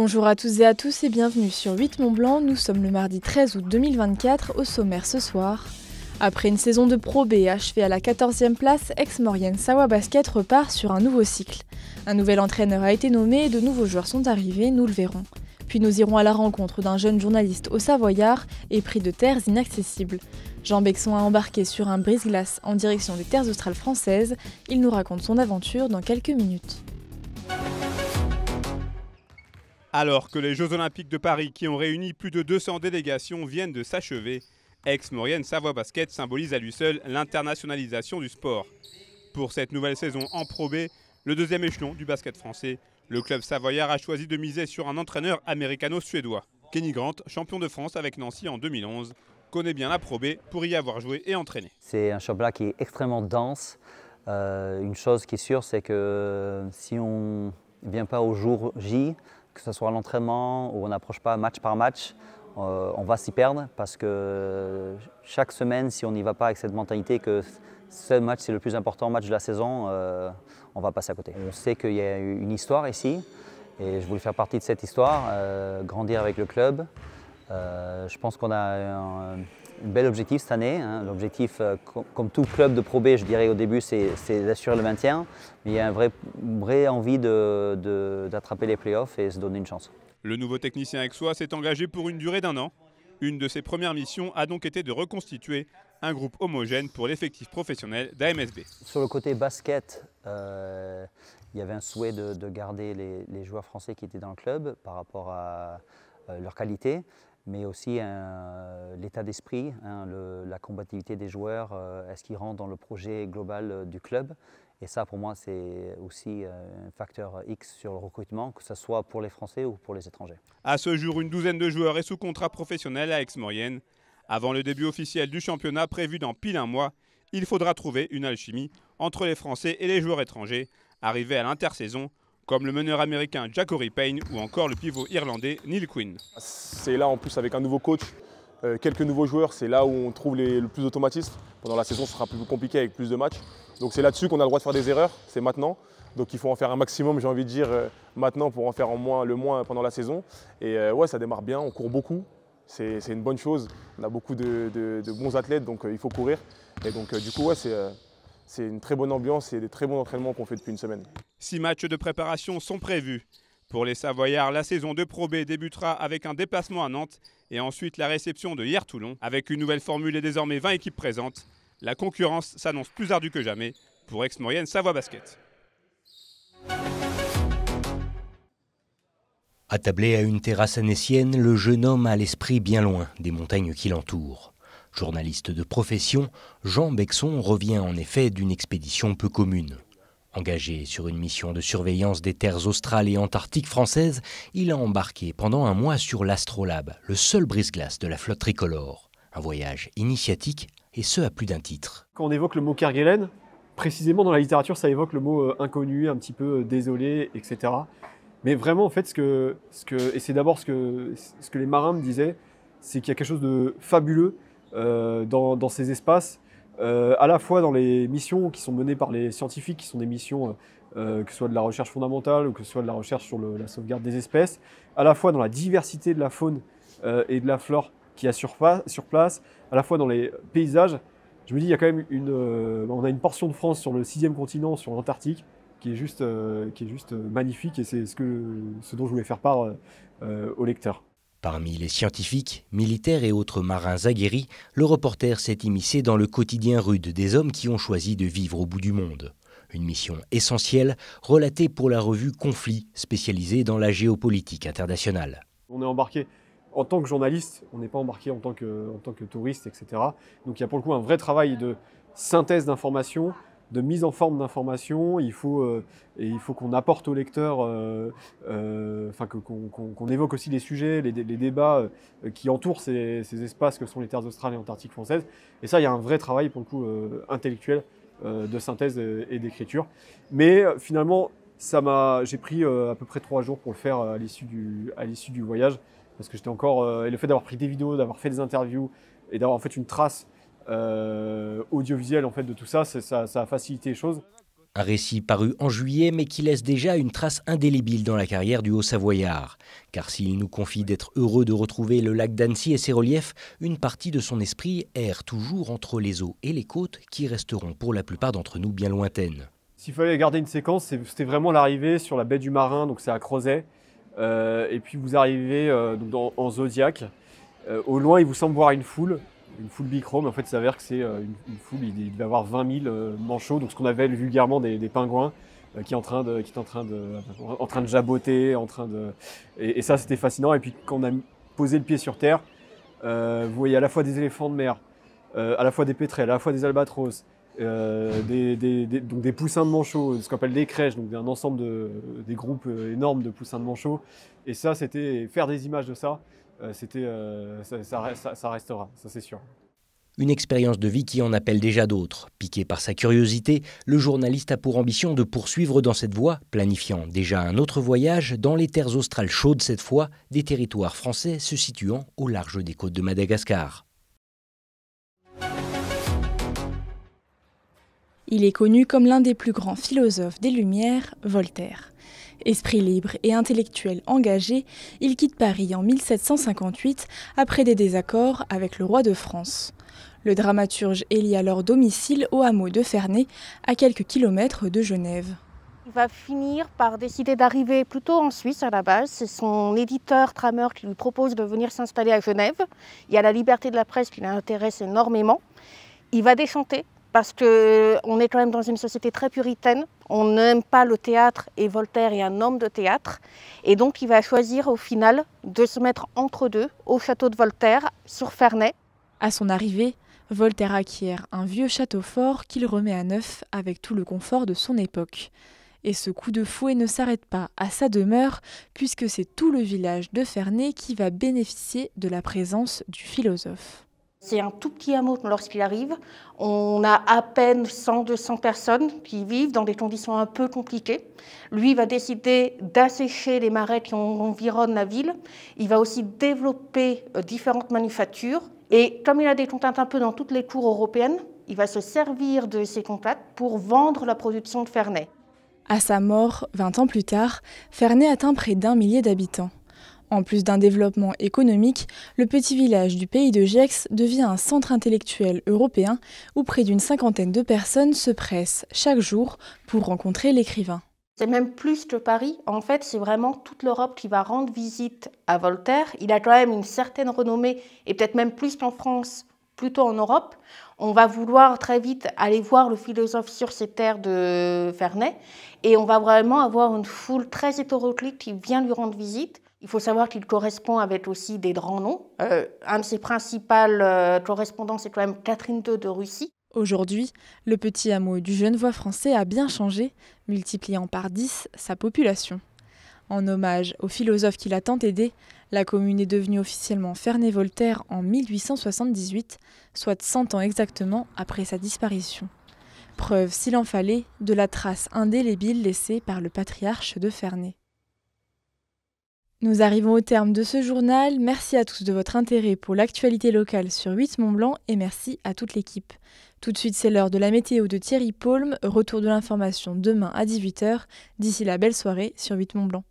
Bonjour à toutes et à tous et bienvenue sur 8 Mont Blanc. Nous sommes le mardi 13 août 2024. Au sommaire ce soir, après une saison de Pro B achevée à la 14e place, Aix-Maurienne Savoie Basket repart sur un nouveau cycle. Un nouvel entraîneur a été nommé et de nouveaux joueurs sont arrivés, nous le verrons. Puis nous irons à la rencontre d'un jeune journaliste au Savoyard, épris de terres inaccessibles. Jean Bexon a embarqué sur un brise-glace en direction des terres australes françaises. Il nous raconte son aventure dans quelques minutes. Alors que les Jeux Olympiques de Paris, qui ont réuni plus de 200 délégations, viennent de s'achever, Aix-Maurienne Savoie Basket symbolise à lui seul l'internationalisation du sport. Pour cette nouvelle saison en Pro B, le deuxième échelon du basket français, le club savoyard a choisi de miser sur un entraîneur américano-suédois. Kenny Grant, champion de France avec Nancy en 2011, connaît bien la Pro B pour y avoir joué et entraîné. C'est un championnat qui est extrêmement dense. Une chose qui est sûre, c'est que si on ne vient pas au jour J, que ce soit à l'entraînement ou on n'approche pas match par match, on va s'y perdre parce que chaque semaine, si on n'y va pas avec cette mentalité que ce match c'est le plus important match de la saison, on va passer à côté. On sait qu'il y a une histoire ici et je voulais faire partie de cette histoire, grandir avec le club. Je pense qu'on a un bel objectif cette année. L'objectif, comme tout club de Pro B, je dirais au début, c'est d'assurer le maintien. Mais il y a une vraie envie d'attraper les playoffs et se donner une chance. Le nouveau technicien aixois s'est engagé pour une durée d'1 an. Une de ses premières missions a donc été de reconstituer un groupe homogène pour l'effectif professionnel d'AMSB. Sur le côté basket, il y avait un souhait de garder les joueurs français qui étaient dans le club par rapport à leur qualité, mais aussi l'état d'esprit, la combativité des joueurs, est-ce qu'ils rentrent dans le projet global du club. Et ça, pour moi, c'est aussi un facteur X sur le recrutement, que ce soit pour les Français ou pour les étrangers. À ce jour, une douzaine de joueurs est sous contrat professionnel à Aix-Maurienne. Avant le début officiel du championnat prévu dans pile un mois, il faudra trouver une alchimie entre les Français et les joueurs étrangers arrivés à l'intersaison, comme le meneur américain Ja'Cory Payne ou encore le pivot irlandais Neil Quinn. C'est là en plus avec un nouveau coach, quelques nouveaux joueurs, c'est là où on trouve le plus d'automatisme. Pendant la saison, ce sera plus compliqué avec plus de matchs. Donc c'est là-dessus qu'on a le droit de faire des erreurs, c'est maintenant. Donc il faut en faire un maximum, j'ai envie de dire, maintenant pour en faire le moins pendant la saison. Et ouais, ça démarre bien, on court beaucoup, c'est une bonne chose. On a beaucoup de bons athlètes, donc il faut courir. Et donc du coup, ouais, c'est une très bonne ambiance et des très bons entraînements qu'on fait depuis une semaine. 6 matchs de préparation sont prévus. Pour les Savoyards, la saison de Pro B débutera avec un déplacement à Nantes et ensuite la réception de Hyères-Toulon. Avec une nouvelle formule et désormais 20 équipes présentes, la concurrence s'annonce plus ardue que jamais pour Aix-Maurienne Savoie Basket. Attablé à une terrasse annécienne, le jeune homme a l'esprit bien loin des montagnes qui l'entourent. Journaliste de profession, Jean Bexon revient en effet d'une expédition peu commune. Engagé sur une mission de surveillance des terres australes et antarctiques françaises, il a embarqué pendant un mois sur l'Astrolabe, le seul brise-glace de la flotte tricolore. Un voyage initiatique, et ce à plus d'un titre. Quand on évoque le mot Kerguelen, précisément dans la littérature, ça évoque le mot inconnu, un petit peu désolé, etc. Mais vraiment, en fait, et c'est d'abord ce que les marins me disaient, c'est qu'il y a quelque chose de fabuleux dans ces espaces, à la fois dans les missions qui sont menées par les scientifiques, qui sont des missions que ce soit de la recherche fondamentale ou que ce soit de la recherche sur la sauvegarde des espèces, à la fois dans la diversité de la faune et de la flore qu'il y a sur place, à la fois dans les paysages. Je me dis, il y a quand même on a une portion de France sur le 6e continent, sur l'Antarctique, qui est juste magnifique, et c'est ce dont je voulais faire part aux lecteurs. Parmi les scientifiques, militaires et autres marins aguerris, le reporter s'est immiscé dans le quotidien rude des hommes qui ont choisi de vivre au bout du monde. Une mission essentielle, relatée pour la revue Conflit, spécialisée dans la géopolitique internationale. On est embarqué en tant que journaliste, on n'est pas embarqué en tant que touriste, etc. Donc il y a pour le coup un vrai travail de synthèse d'informations, de mise en forme d'informations. Il faut qu'on apporte au lecteur, qu'on évoque aussi les sujets, les débats qui entourent ces espaces que sont les terres australes et antarctiques françaises. Et ça, il y a un vrai travail pour le coup intellectuel de synthèse et d'écriture. Mais finalement, j'ai pris à peu près 3 jours pour le faire à l'issue du voyage, parce que j'étais encore, et le fait d'avoir pris des vidéos, d'avoir fait des interviews et d'avoir en fait une trace audiovisuelle en fait de tout ça, ça a facilité les choses. Un récit paru en juillet mais qui laisse déjà une trace indélébile dans la carrière du Haut-Savoyard. Car s'il nous confie d'être heureux de retrouver le lac d'Annecy et ses reliefs, une partie de son esprit erre toujours entre les eaux et les côtes qui resteront pour la plupart d'entre nous bien lointaines. S'il fallait garder une séquence, c'était vraiment l'arrivée sur la baie du Marin, donc c'est à Crozet. Et puis vous arrivez en Zodiac. Au loin, il vous semble voir une foule bichrome. En fait, il s'avère que c'est une foule, il devait y avoir 20 000 manchots, donc ce qu'on appelle vulgairement des pingouins, qui est en train de jaboter, et ça c'était fascinant. Et puis quand on a posé le pied sur terre, vous voyez à la fois des éléphants de mer, à la fois des pétrels, à la fois des albatros, donc des poussins de manchots, ce qu'on appelle des crèches, donc un ensemble des groupes énormes de poussins de manchots. Et ça, c'était faire des images de ça. Ça restera, ça c'est sûr. Une expérience de vie qui en appelle déjà d'autres. Piqué par sa curiosité, le journaliste a pour ambition de poursuivre dans cette voie, planifiant déjà un autre voyage dans les terres australes chaudes cette fois, des territoires français se situant au large des côtes de Madagascar. Il est connu comme l'un des plus grands philosophes des Lumières, Voltaire. Esprit libre et intellectuel engagé, il quitte Paris en 1758 après des désaccords avec le roi de France. Le dramaturge élit alors domicile au hameau de Ferney, à quelques kilomètres de Genève. Il va finir par décider d'arriver plutôt en Suisse à la base. C'est son éditeur Trameur qui lui propose de venir s'installer à Genève. Il y a la liberté de la presse qui l'intéresse énormément. Il va déchanter parce qu'on est quand même dans une société très puritaine. On n'aime pas le théâtre et Voltaire est un homme de théâtre. Et donc il va choisir au final de se mettre entre deux au château de Voltaire sur Ferney. À son arrivée, Voltaire acquiert un vieux château fort qu'il remet à neuf avec tout le confort de son époque. Et ce coup de fouet ne s'arrête pas à sa demeure, puisque c'est tout le village de Ferney qui va bénéficier de la présence du philosophe. C'est un tout petit hameau lorsqu'il arrive. On a à peine 100-200 personnes qui vivent dans des conditions un peu compliquées. Lui va décider d'assécher les marais qui environnent la ville. Il va aussi développer différentes manufactures. Et comme il a des contacts un peu dans toutes les cours européennes, il va se servir de ces contacts pour vendre la production de Ferney. À sa mort, 20 ans plus tard, Ferney atteint près d'1 millier d'habitants. En plus d'un développement économique, le petit village du pays de Gex devient un centre intellectuel européen où près d'une cinquantaine de personnes se pressent chaque jour pour rencontrer l'écrivain. C'est même plus que Paris. En fait, c'est vraiment toute l'Europe qui va rendre visite à Voltaire. Il a quand même une certaine renommée, et peut-être même plus qu'en France, plutôt en Europe. On va vouloir très vite aller voir le philosophe sur ces terres de Ferney, et on va vraiment avoir une foule très hétéroclite qui vient lui rendre visite. Il faut savoir qu'il correspond avec aussi des grands noms. Un de ses principales correspondants, c'est quand même Catherine II de Russie. Aujourd'hui, le petit hameau du Genevois français a bien changé, multipliant par 10 sa population. En hommage au philosophe qui l'a tant aidé, la commune est devenue officiellement Ferney-Voltaire en 1878, soit 100 ans exactement après sa disparition. Preuve, s'il en fallait, de la trace indélébile laissée par le patriarche de Ferney. Nous arrivons au terme de ce journal. Merci à tous de votre intérêt pour l'actualité locale sur 8 Mont-Blanc et merci à toute l'équipe. Tout de suite, c'est l'heure de la météo de Thierry Paulme. Retour de l'information demain à 18 h. D'ici là, belle soirée sur 8 Mont-Blanc.